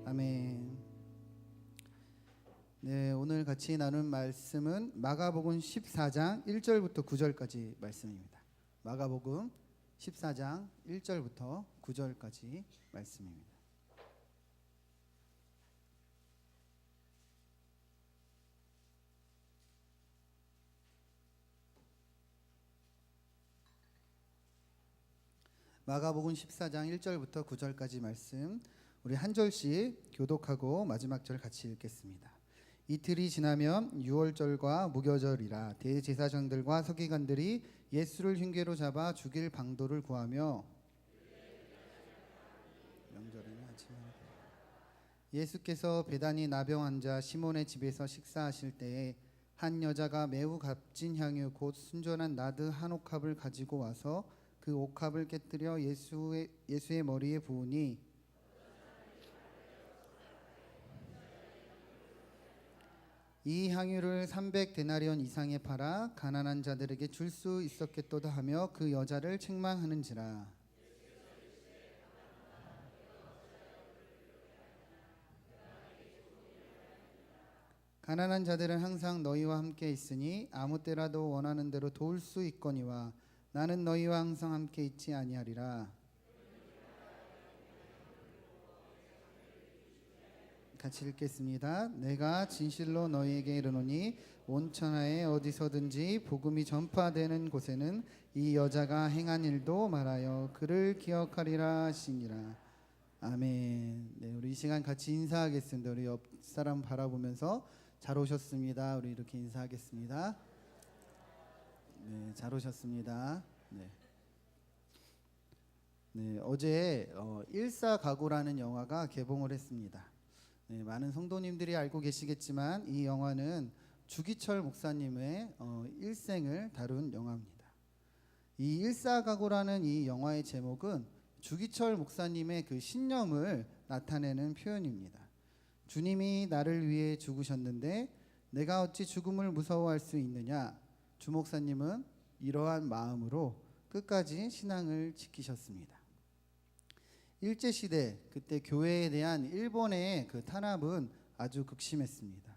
아멘. 네, 오늘 같이 나눈 말씀은 마가복음 14장 1절부터 9절까지 말씀입니다. 마가복음 14장 1절부터 9절까지 말씀입니다. 마가복음 14장 1절부터 9절까지 말씀, 우리 한 절씩 교독하고 마지막 절 같이 읽겠습니다. 이틀이 지나면 유월절과 무교절이라 대제사장들과 서기관들이 예수를 흉계로 잡아 죽일 방도를 구하며 명절에는 아침에 예수께서 베다니 나병 환자 시몬의 집에서 식사하실 때에 한 여자가 매우 값진 향유 곧 순전한 나드 한 옥합을 가지고 와서 그 옥합을 깨뜨려 예수의 머리에 부으니 이 향유를 300데나리온 이상에 팔아 가난한 자들에게 줄 수 있었겠도다 하며 그 여자를 책망하는지라. 가난한 자들은 항상 너희와 함께 있으니 아무 때라도 원하는 대로 도울 수 있거니와 나는 너희와 항상 함께 있지 아니하리라. 같이 읽겠습니다. 내가 진실로 너희에게 이르노니 온 천하에 어디서든지 복음이 전파되는 곳에는 이 여자가 행한 일도 말하여 그를 기억하리라 하시니라. 아멘. 네, 우리 이 시간 같이 인사하겠습니다. 우리 옆 사람 바라보면서 잘 오셨습니다. 우리 이렇게 인사하겠습니다. 네, 잘 오셨습니다. 네, 어제 일사가구라는 영화가 개봉을 했습니다. 네, 많은 성도님들이 알고 계시겠지만 이 영화는 주기철 목사님의 일생을 다룬 영화입니다. 이 일사가구라는 이 영화의 제목은 주기철 목사님의 그 신념을 나타내는 표현입니다. 주님이 나를 위해 죽으셨는데 내가 어찌 죽음을 무서워할 수 있느냐. 주 목사님은 이러한 마음으로 끝까지 신앙을 지키셨습니다. 일제시대 그때 교회에 대한 일본의 그 탄압은 아주 극심했습니다.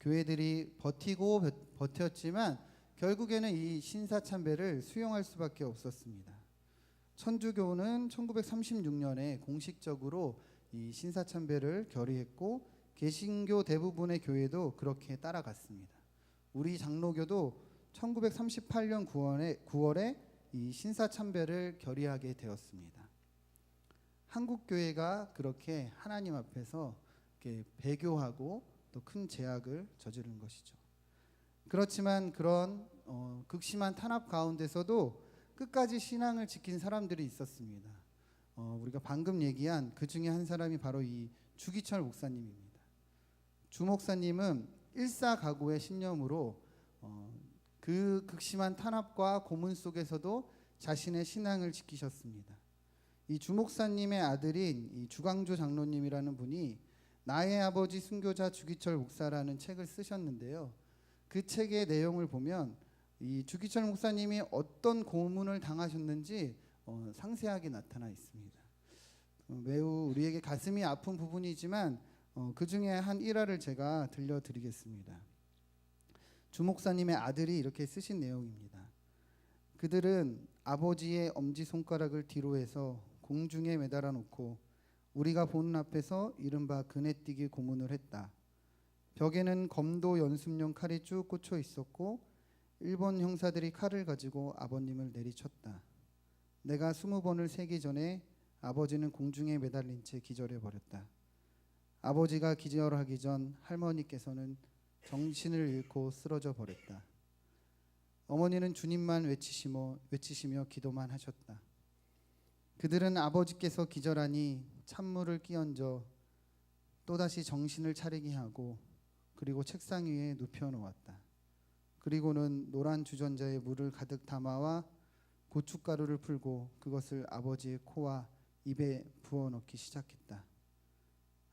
교회들이 버티고 버텼지만 결국에는 이 신사참배를 수용할 수밖에 없었습니다. 천주교는 1936년에 공식적으로 이 신사참배를 결의했고 개신교 대부분의 교회도 그렇게 따라갔습니다. 우리 장로교도 1938년 9월에 이 신사참배를 결의하게 되었습니다. 한국교회가 그렇게 하나님 앞에서 이렇게 배교하고 또 큰 죄악을 저지른 것이죠. 그렇지만 그런 극심한 탄압 가운데서도 끝까지 신앙을 지킨 사람들이 있었습니다. 우리가 방금 얘기한 그 중에 한 사람이 바로 이 주기철 목사님입니다. 주 목사님은 일사가구의 신념으로 그 극심한 탄압과 고문 속에서도 자신의 신앙을 지키셨습니다. 이 주 목사님의 아들인 이 주광조 장로님이라는 분이 나의 아버지 순교자 주기철 목사라는 책을 쓰셨는데요. 그 책의 내용을 보면 이 주기철 목사님이 어떤 고문을 당하셨는지 상세하게 나타나 있습니다. 매우 우리에게 가슴이 아픈 부분이지만 그 중에 한 일화를 제가 들려드리겠습니다. 주 목사님의 아들이 이렇게 쓰신 내용입니다. 그들은 아버지의 엄지손가락을 뒤로 해서 공중에 매달아 놓고 우리가 보는 앞에서 이른바 그네뛰기 고문을 했다. 벽에는 검도 연습용 칼이 쭉 꽂혀 있었고 일본 형사들이 칼을 가지고 아버님을 내리쳤다. 내가 20번을 세기 전에 아버지는 공중에 매달린 채 기절해 버렸다. 아버지가 기절하기 전 할머니께서는 정신을 잃고 쓰러져 버렸다. 어머니는 주님만 외치시며 기도만 하셨다. 그들은 아버지께서 기절하니 찬물을 끼얹어 또다시 정신을 차리게 하고 그리고 책상 위에 눕혀놓았다. 그리고는 노란 주전자에 물을 가득 담아와 고춧가루를 풀고 그것을 아버지의 코와 입에 부어넣기 시작했다.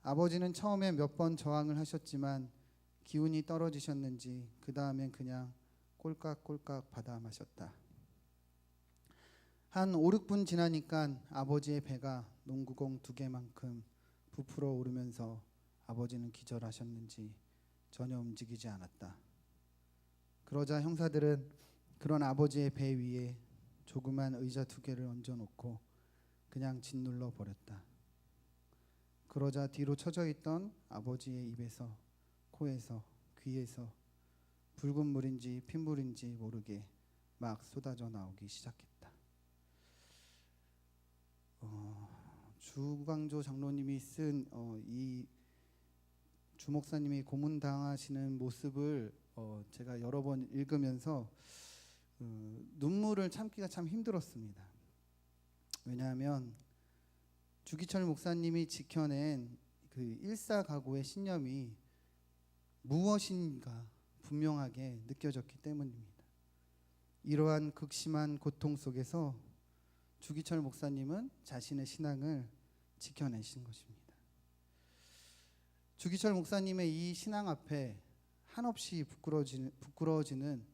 아버지는 처음에 몇 번 저항을 하셨지만 기운이 떨어지셨는지 그 다음엔 그냥 꼴깍꼴깍 받아 마셨다. 한 5, 6분 지나니까 아버지의 배가 농구공 2개만큼 부풀어 오르면서 아버지는 기절하셨는지 전혀 움직이지 않았다. 그러자 형사들은 그런 아버지의 배 위에 조그만 의자 2개를 얹어놓고 그냥 짓눌러 버렸다. 그러자 뒤로 처져 있던 아버지의 입에서, 코에서, 귀에서 붉은 물인지 핏물인지 모르게 막 쏟아져 나오기 시작했다. 주광조 장로님이 쓴 이 주목사님이 고문당하시는 모습을 제가 여러 번 읽으면서 눈물을 참기가 참 힘들었습니다. 왜냐하면 주기철 목사님이 지켜낸 그 일사각오의 신념이 무엇인가 분명하게 느껴졌기 때문입니다. 이러한 극심한 고통 속에서 주기철 목사님은 자신의 신앙을 지켜내신 것입니다. 주기철 목사님의 이 신앙 앞에 한없이 부끄러워지는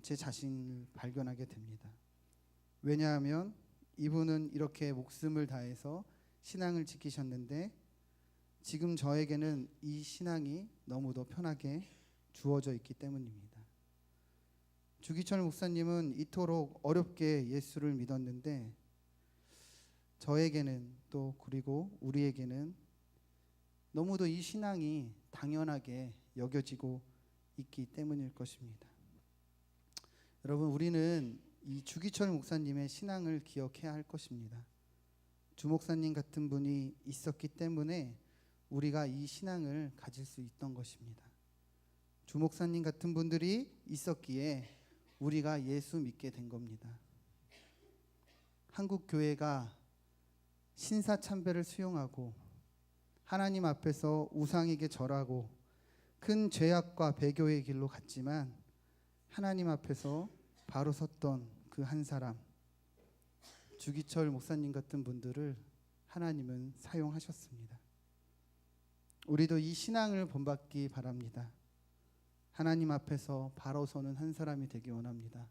제 자신을 발견하게 됩니다. 왜냐하면 이분은 이렇게 목숨을 다해서 신앙을 지키셨는데 지금 저에게는 이 신앙이 너무도 편하게 주어져 있기 때문입니다. 주기철 목사님은 이토록 어렵게 예수를 믿었는데 저에게는 또 그리고 우리에게는 너무도 이 신앙이 당연하게 여겨지고 있기 때문일 것입니다. 여러분, 우리는 이 주기철 목사님의 신앙을 기억해야 할 것입니다. 주 목사님 같은 분이 있었기 때문에 우리가 이 신앙을 가질 수 있던 것입니다. 주 목사님 같은 분들이 있었기에 우리가 예수 믿게 된 겁니다. 한국 교회가 신사참배를 수용하고 하나님 앞에서 우상에게 절하고 큰 죄악과 배교의 길로 갔지만 하나님 앞에서 바로 섰던 그 한 사람, 주기철 목사님 같은 분들을 하나님은 사용하셨습니다. 우리도 이 신앙을 본받기 바랍니다. 하나님 앞에서 바로 서는 한 사람이 되기 원합니다.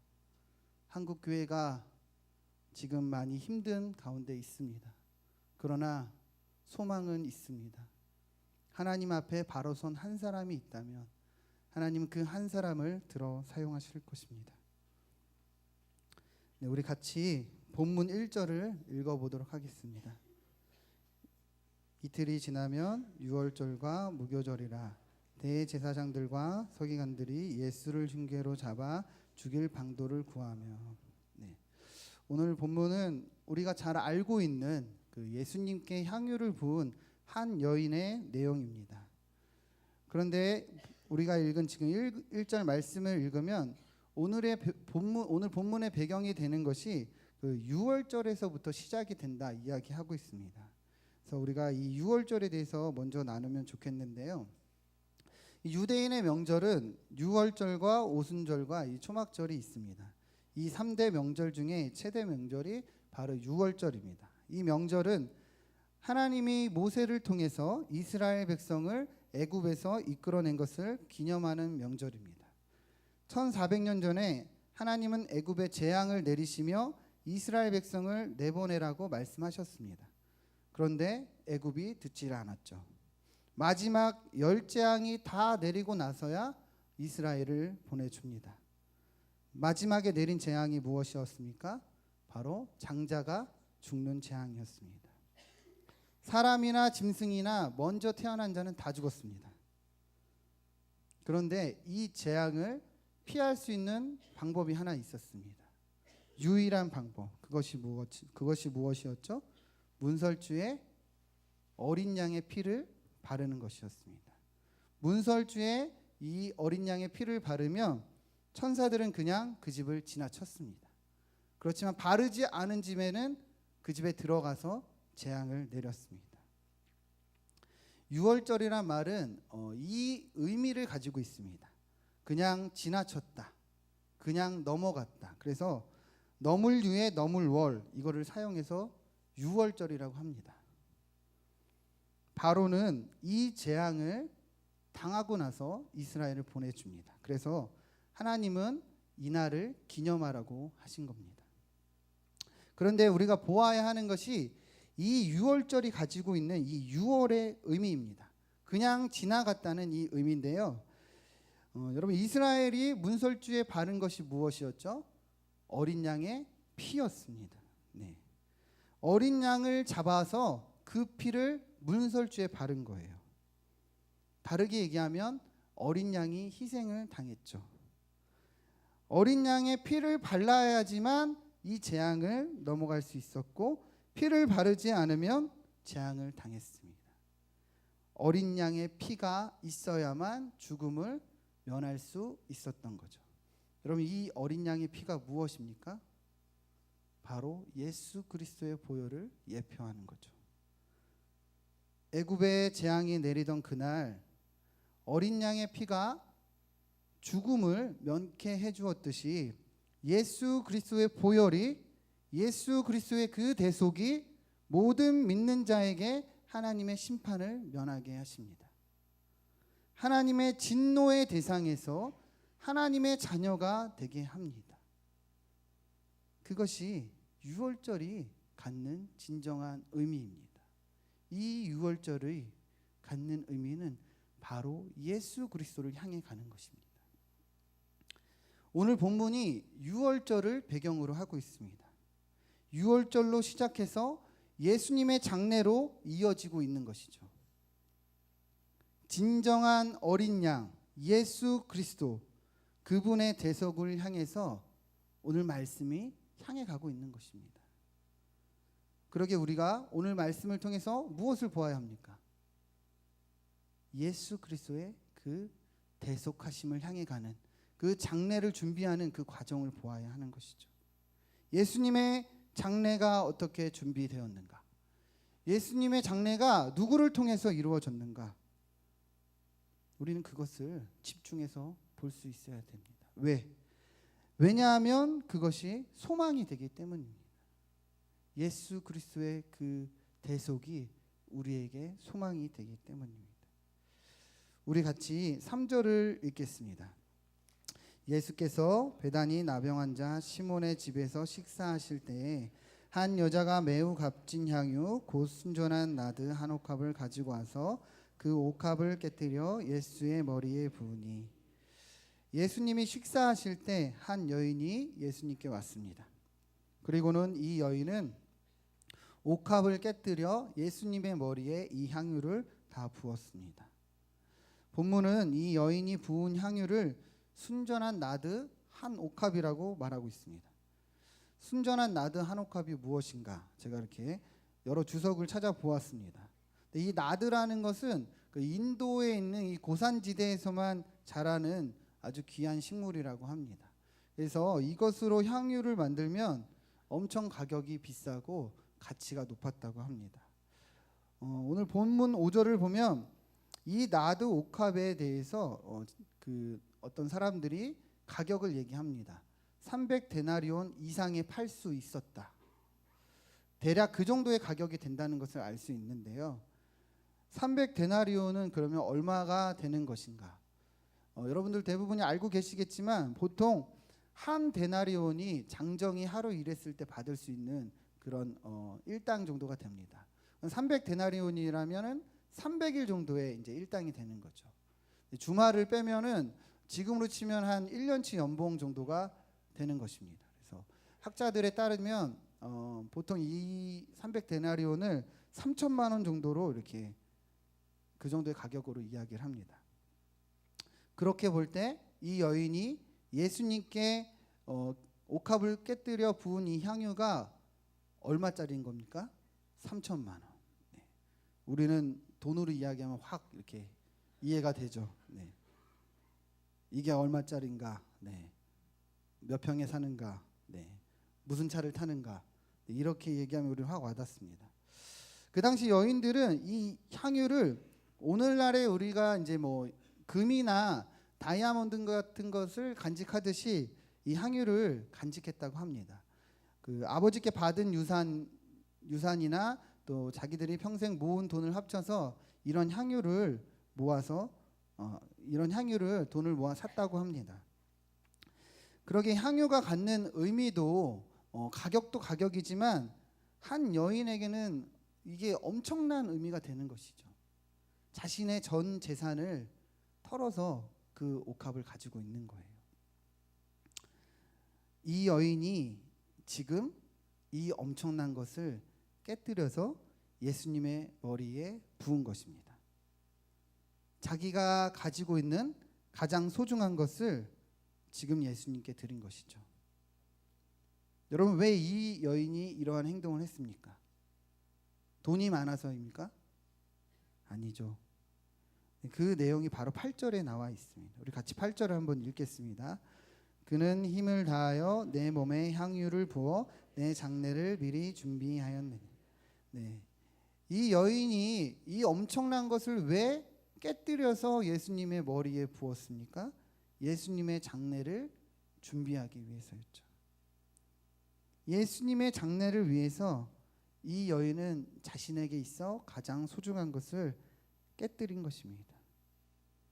한국 교회가 지금 많이 힘든 가운데 있습니다. 그러나 소망은 있습니다. 하나님 앞에 바로 선 한 사람이 있다면 하나님은 그 한 사람을 들어 사용하실 것입니다. 네, 우리 같이 본문 1절을 읽어보도록 하겠습니다. 이틀이 지나면 유월절과 무교절이라 대제사장들과 서기관들이 예수를 흉계로 잡아 죽일 방도를 구하며. 네. 오늘 본문은 우리가 잘 알고 있는 그 예수님께 향유를 부은 한 여인의 내용입니다. 그런데 우리가 읽은 지금 1절 말씀을 읽으면 오늘 본문의 배경이 되는 것이 그 유월절에서부터 시작이 된다 이야기하고 있습니다. 그래서 우리가 이 유월절에 대해서 먼저 나누면 좋겠는데요. 유대인의 명절은 유월절과 오순절과 이 초막절이 있습니다. 이 3대 명절 중에 최대 명절이 바로 유월절입니다. 이 명절은 하나님이 모세를 통해서 이스라엘 백성을 애굽에서 이끌어낸 것을 기념하는 명절입니다. 1400년 전에 하나님은 애굽에 재앙을 내리시며 이스라엘 백성을 내보내라고 말씀하셨습니다. 그런데 애굽이 듣지 않았죠. 마지막 10재앙이 다 내리고 나서야 이스라엘을 보내줍니다. 마지막에 내린 재앙이 무엇이었습니까? 바로 장자가 죽는 재앙이었습니다. 사람이나 짐승이나 먼저 태어난 자는 다 죽었습니다. 그런데 이 재앙을 피할 수 있는 방법이 하나 있었습니다. 유일한 방법, 그것이 무엇이었죠? 문설주에 어린 양의 피를 바르는 것이었습니다. 문설주에 이 어린 양의 피를 바르면 천사들은 그냥 그 집을 지나쳤습니다. 그렇지만 바르지 않은 집에는 그 집에 들어가서 재앙을 내렸습니다. 유월절이란 말은 이 의미를 가지고 있습니다. 그냥 지나쳤다, 그냥 넘어갔다. 그래서 너물유에 너물월 이거를 사용해서 유월절이라고 합니다. 바로는 이 재앙을 당하고 나서 이스라엘을 보내줍니다. 그래서 하나님은 이날을 기념하라고 하신 겁니다. 그런데 우리가 보아야 하는 것이 이 유월절이 가지고 있는 이 유월의 의미입니다. 그냥 지나갔다는 이 의미인데요. 여러분, 이스라엘이 문설주에 바른 것이 무엇이었죠? 어린 양의 피였습니다. 네. 어린 양을 잡아서 그 피를 문설주에 바른 거예요. 다르게 얘기하면 어린 양이 희생을 당했죠. 어린 양의 피를 발라야지만 이 재앙을 넘어갈 수 있었고, 피를 바르지 않으면 재앙을 당했습니다. 어린 양의 피가 있어야만 죽음을 면할 수 있었던 거죠. 여러분, 이 어린 양의 피가 무엇입니까? 바로 예수 그리스도의 보혈을 예표하는 거죠. 애굽에 재앙이 내리던 그날 어린 양의 피가 죽음을 면케해 주었듯이 예수 그리스도의 보혈이, 예수 그리스도의 그 대속이 모든 믿는 자에게 하나님의 심판을 면하게 하십니다. 하나님의 진노의 대상에서 하나님의 자녀가 되게 합니다. 그것이 유월절이 갖는 진정한 의미입니다. 이 유월절의 갖는 의미는 바로 예수 그리스도를 향해 가는 것입니다. 오늘 본문이 유월절을 배경으로 하고 있습니다. 유월절로 시작해서 예수님의 장례로 이어지고 있는 것이죠. 진정한 어린 양 예수 그리스도, 그분의 대속을 향해서 오늘 말씀이 향해 가고 있는 것입니다. 그러게 우리가 오늘 말씀을 통해서 무엇을 보아야 합니까? 예수 그리스도의 그 대속하심을 향해 가는, 그 장례를 준비하는 그 과정을 보아야 하는 것이죠. 예수님의 장례가 어떻게 준비되었는가? 예수님의 장례가 누구를 통해서 이루어졌는가? 우리는 그것을 집중해서 볼 수 있어야 됩니다. 왜냐하면 그것이 소망이 되기 때문입니다. 예수 그리스도의 그 대속이 우리에게 소망이 되기 때문입니다. 우리 같이 3절을 읽겠습니다. 예수께서 베다니 나병 환자 시몬의 집에서 식사하실 때에 한 여자가 매우 값진 향유 곧 순전한 나드 한 옥합을 가지고 와서 그 옥합을 깨뜨려 예수의 머리에 부으니, 예수님이 식사하실 때 한 여인이 예수님께 왔습니다. 그리고는 이 여인은 옥합을 깨뜨려 예수님의 머리에 이 향유를 다 부었습니다. 본문은 이 여인이 부은 향유를 순전한 나드 한 옥합이라고 말하고 있습니다. 순전한 나드 한 옥합이 무엇인가? 제가 이렇게 여러 주석을 찾아보았습니다. 이 나드라는 것은 그 인도에 있는 이 고산지대에서만 자라는 아주 귀한 식물이라고 합니다. 그래서 이것으로 향유를 만들면 엄청 가격이 비싸고 가치가 높았다고 합니다. 오늘 본문 5절을 보면 이 나드 옥합에 대해서 어떤 사람들이 가격을 얘기합니다. 300데나리온 이상에 팔 수 있었다. 대략 그 정도의 가격이 된다는 것을 알 수 있는데요. 300데나리온은 그러면 얼마가 되는 것인가? 여러분들 대부분이 알고 계시겠지만 보통 한 데나리온이 장정이 하루 일했을 때 받을 수 있는 그런 일당 정도가 됩니다. 300데나리온이라면은 300일 정도의 이제 일당이 되는 거죠. 주말을 빼면은 지금으로 치면 한 1년치 연봉 정도가 되는 것입니다. 그래서 학자들에 따르면 보통 이 300데나리온을 3천만 원 정도로 이렇게 그 정도의 가격으로 이야기를 합니다. 그렇게 볼 때 이 여인이 예수님께 옥합을 깨뜨려 부은 이 향유가 얼마짜리인 겁니까? 3천만 원. 네. 우리는 돈으로 이야기하면 확 이렇게 이해가 되죠. 네. 이게 얼마짜리인가? 네. 몇 평에 사는가? 네. 무슨 차를 타는가? 네. 이렇게 얘기하면 우리는 확 와닿습니다. 그 당시 여인들은 이 향유를 오늘날에 우리가 이제 뭐 금이나 다이아몬드 같은 것을 간직하듯이 이 향유를 간직했다고 합니다. 그 아버지께 받은 유산이나 또 자기들이 평생 모은 돈을 합쳐서 이런 향유를 모아서 돈을 모아 샀다고 합니다. 그러게 향유가 갖는 의미도 가격도 가격이지만 한 여인에게는 이게 엄청난 의미가 되는 것이죠. 자신의 전 재산을 털어서 그 옥합을 가지고 있는 거예요. 이 여인이 지금 이 엄청난 것을 깨뜨려서 예수님의 머리에 부은 것입니다. 자기가 가지고 있는 가장 소중한 것을 지금 예수님께 드린 것이죠. 여러분, 왜 이 여인이 이러한 행동을 했습니까? 돈이 많아서입니까? 아니죠. 그 내용이 바로 8절에 나와 있습니다. 우리 같이 8절을 한번 읽겠습니다. 그는 힘을 다하여 내 몸에 향유를 부어 내 장례를 미리 준비하였느니. 네. 이 여인이 이 엄청난 것을 왜 깨뜨려서 예수님의 머리에 부었습니까? 예수님의 장례를 준비하기 위해서였죠. 예수님의 장례를 위해서 이 여인은 자신에게 있어 가장 소중한 것을 깨뜨린 것입니다.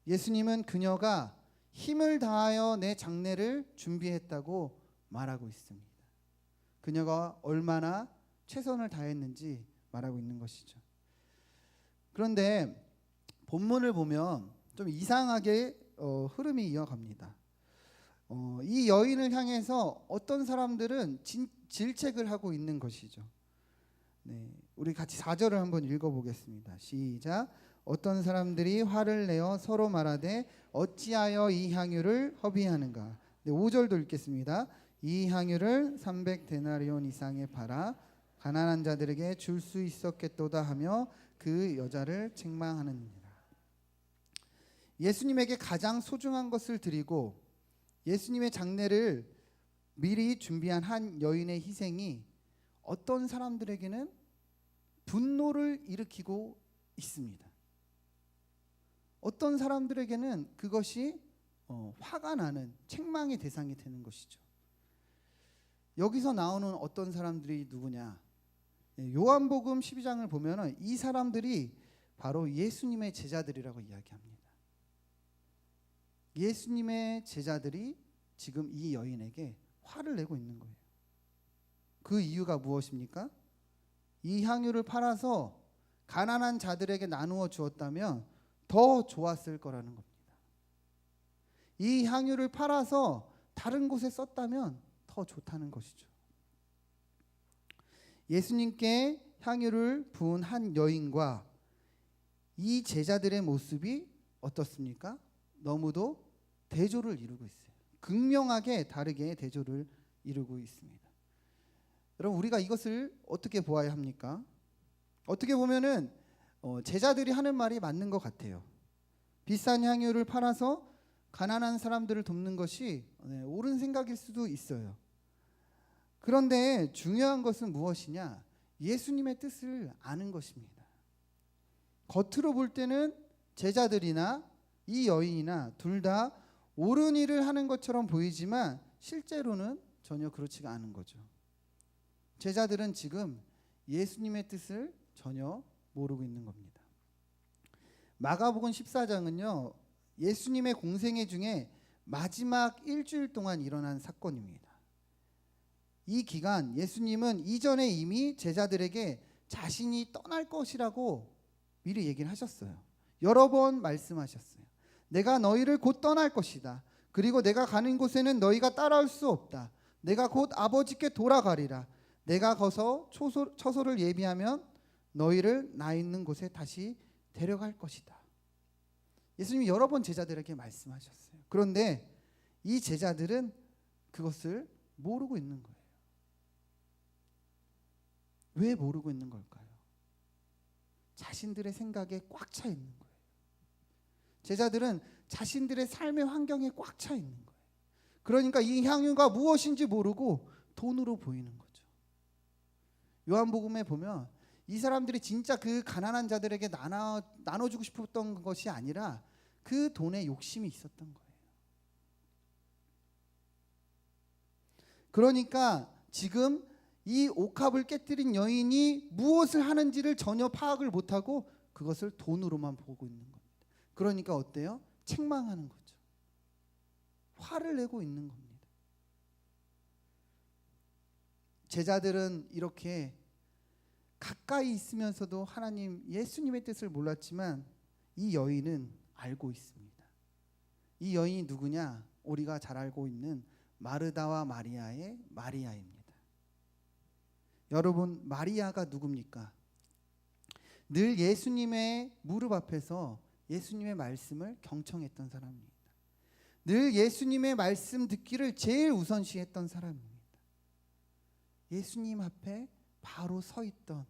예수님은 그녀가 힘을 다하여 내 장례를 준비했다고 말하고 있습니다. 그녀가 얼마나 최선을 다했는지 말하고 있는 것이죠. 그런데 본문을 보면 좀 이상하게 흐름이 이어갑니다. 이 여인을 향해서 어떤 사람들은 질책을 하고 있는 것이죠. 네, 우리 같이 4절을 한번 읽어보겠습니다. 시작. 어떤 사람들이 화를 내어 서로 말하되 어찌하여 이 향유를 허비하는가. 네, 5절도 읽겠습니다. 이 향유를 300데나리온 이상에 팔아 가난한 자들에게 줄 수 있었겠도다 하며 그 여자를 책망하느니라. 예수님에게 가장 소중한 것을 드리고 예수님의 장례를 미리 준비한 한 여인의 희생이 어떤 사람들에게는 분노를 일으키고 있습니다. 어떤 사람들에게는 그것이 화가 나는 책망의 대상이 되는 것이죠. 여기서 나오는 어떤 사람들이 누구냐? 요한복음 12장을 보면 이 사람들이 바로 예수님의 제자들이라고 이야기합니다. 예수님의 제자들이 지금 이 여인에게 화를 내고 있는 거예요. 그 이유가 무엇입니까? 이 향유를 팔아서 가난한 자들에게 나누어 주었다면 더 좋았을 거라는 겁니다. 이 향유를 팔아서 다른 곳에 썼다면 더 좋다는 것이죠. 예수님께 향유를 부은 한 여인과 이 제자들의 모습이 어떻습니까? 너무도 대조를 이루고 있어요. 극명하게 다르게 대조를 이루고 있습니다. 여러분, 우리가 이것을 어떻게 보아야 합니까? 어떻게 보면은 제자들이 하는 말이 맞는 것 같아요. 비싼 향유를 팔아서 가난한 사람들을 돕는 것이 옳은 생각일 수도 있어요. 그런데 중요한 것은 무엇이냐? 예수님의 뜻을 아는 것입니다. 겉으로 볼 때는 제자들이나 이 여인이나 둘 다 옳은 일을 하는 것처럼 보이지만 실제로는 전혀 그렇지가 않은 거죠. 제자들은 지금 예수님의 뜻을 전혀 모르고 있는 겁니다. 마가복음 14장은요, 예수님의 공생애 중에 마지막 일주일 동안 일어난 사건입니다. 이 기간 예수님은 이전에 이미 제자들에게 자신이 떠날 것이라고 미리 얘기를 하셨어요. 여러 번 말씀하셨어요. 내가 너희를 곧 떠날 것이다. 그리고 내가 가는 곳에는 너희가 따라올 수 없다. 내가 곧 아버지께 돌아가리라. 내가 가서 처소를 예비하면 너희를 나 있는 곳에 다시 데려갈 것이다. 예수님이 여러 번 제자들에게 말씀하셨어요. 그런데 이 제자들은 그것을 모르고 있는 거예요. 왜 모르고 있는 걸까요? 자신들의 생각에 꽉 차 있는 거예요. 제자들은 자신들의 삶의 환경에 꽉 차 있는 거예요. 그러니까 이 향유가 무엇인지 모르고 돈으로 보이는 거죠. 요한복음에 보면 이 사람들이 진짜 그 가난한 자들에게 나눠주고 싶었던 것이 아니라 그 돈에 욕심이 있었던 거예요. 그러니까 지금 이 옥합을 깨뜨린 여인이 무엇을 하는지를 전혀 파악을 못하고 그것을 돈으로만 보고 있는 겁니다. 그러니까 어때요? 책망하는 거죠. 화를 내고 있는 겁니다. 제자들은 이렇게 가까이 있으면서도 하나님 예수님의 뜻을 몰랐지만 이 여인은 알고 있습니다. 이 여인이 누구냐? 우리가 잘 알고 있는 마르다와 마리아의 마리아입니다. 여러분, 마리아가 누굽니까? 늘 예수님의 무릎 앞에서 예수님의 말씀을 경청했던 사람입니다. 늘 예수님의 말씀 듣기를 제일 우선시했던 사람입니다. 예수님 앞에 바로 서 있던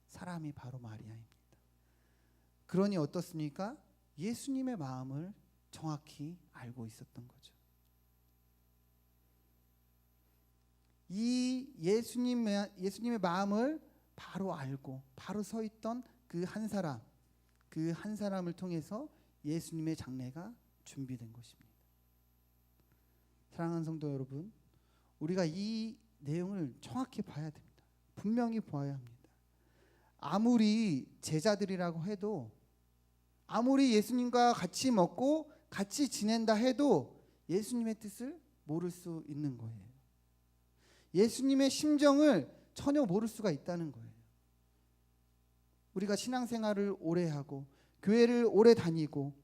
사람이 바로 마리아입니다. 그러니 어떻습니까? 예수님의 마음을 정확히 알고 있었던 거죠. 이 예수님의 마음을 바로 알고 바로 서 있던 그 한 사람을 통해서 예수님의 장례가 준비된 것입니다. 사랑하는 성도 여러분, 우리가 이 내용을 정확히 봐야 됩니다. 분명히 보아야 합니다. 아무리 제자들이라고 해도, 아무리 예수님과 같이 먹고 같이 지낸다 해도 예수님의 뜻을 모를 수 있는 거예요. 예수님의 심정을 전혀 모를 수가 있다는 거예요. 우리가 신앙생활을 오래 하고 교회를 오래 다니고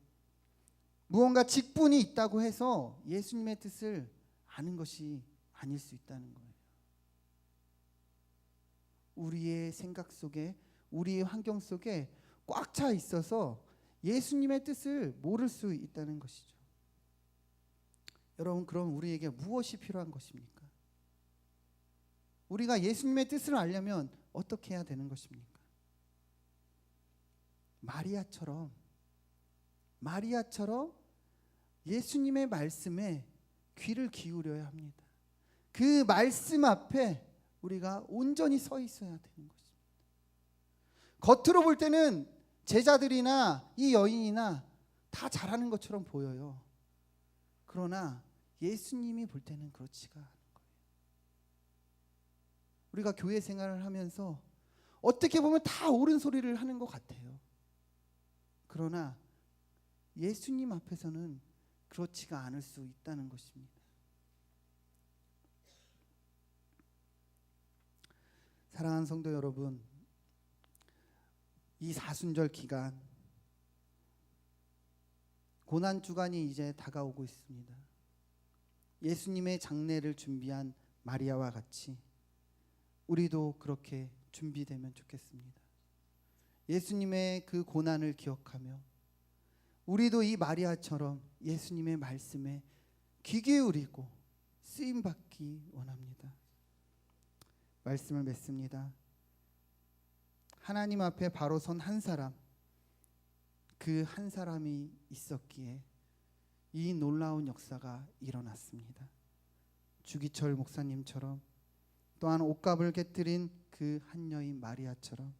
무언가 직분이 있다고 해서 예수님의 뜻을 아는 것이 아닐 수 있다는 거예요. 우리의 생각 속에, 우리의 환경 속에 꽉 차 있어서 예수님의 뜻을 모를 수 있다는 것이죠. 여러분, 그럼 우리에게 무엇이 필요한 것입니까? 우리가 예수님의 뜻을 알려면 어떻게 해야 되는 것입니까? 마리아처럼 예수님의 말씀에 귀를 기울여야 합니다. 그 말씀 앞에 우리가 온전히 서 있어야 되는 것입니다. 겉으로 볼 때는 제자들이나 이 여인이나 다 잘하는 것처럼 보여요. 그러나 예수님이 볼 때는 그렇지가 않은 거예요. 우리가 교회 생활을 하면서 어떻게 보면 다 옳은 소리를 하는 것 같아요. 그러나 예수님 앞에서는 그렇지가 않을 수 있다는 것입니다. 사랑하는 성도 여러분, 이 사순절 기간, 고난 주간이 이제 다가오고 있습니다. 예수님의 장례를 준비한 마리아와 같이 우리도 그렇게 준비되면 좋겠습니다. 예수님의 그 고난을 기억하며 우리도 이 마리아처럼 예수님의 말씀에 귀 기울이고 쓰임 받기 원합니다. 말씀을 맺습니다. 하나님 앞에 바로 선 한 사람, 그 한 사람이 있었기에 이 놀라운 역사가 일어났습니다. 주기철 목사님처럼, 또한 옷값을 깨뜨린 그 한 여인 마리아처럼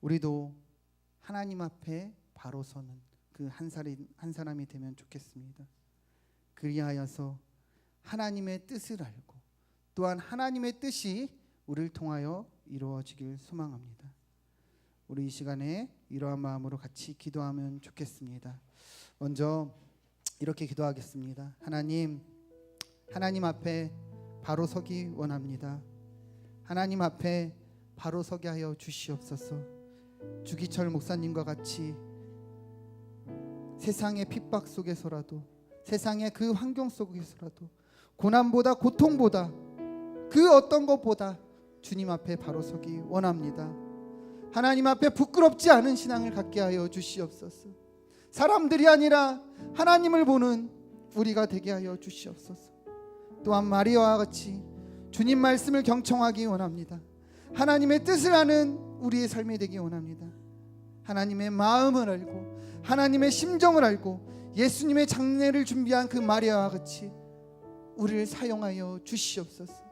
우리도 하나님 앞에 바로 서는 그 한 사람이 되면 좋겠습니다. 그리하여서 하나님의 뜻을 알고 또한 하나님의 뜻이 우리를 통하여 이루어지길 소망합니다. 우리 이 시간에 이러한 마음으로 같이 기도하면 좋겠습니다. 먼저 이렇게 기도하겠습니다. 하나님 앞에 바로 서기 원합니다. 하나님 앞에 바로 서게 하여 주시옵소서. 주기철 목사님과 같이 세상의 핍박 속에서라도, 세상의 그 환경 속에서라도, 고난보다 고통보다 그 어떤 것보다 주님 앞에 바로 서기 원합니다. 하나님 앞에 부끄럽지 않은 신앙을 갖게 하여 주시옵소서. 사람들이 아니라 하나님을 보는 우리가 되게 하여 주시옵소서. 또한 마리아와 같이 주님 말씀을 경청하기 원합니다. 하나님의 뜻을 아는 우리의 삶이 되기 원합니다. 하나님의 마음을 알고 하나님의 심정을 알고 예수님의 장례를 준비한 그 마리아와 같이 우리를 사용하여 주시옵소서.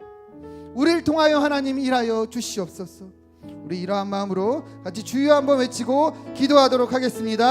우리를 통하여 하나님 일하여 주시옵소서. 우리 이러한 마음으로 같이 주여 한번 외치고 기도하도록 하겠습니다.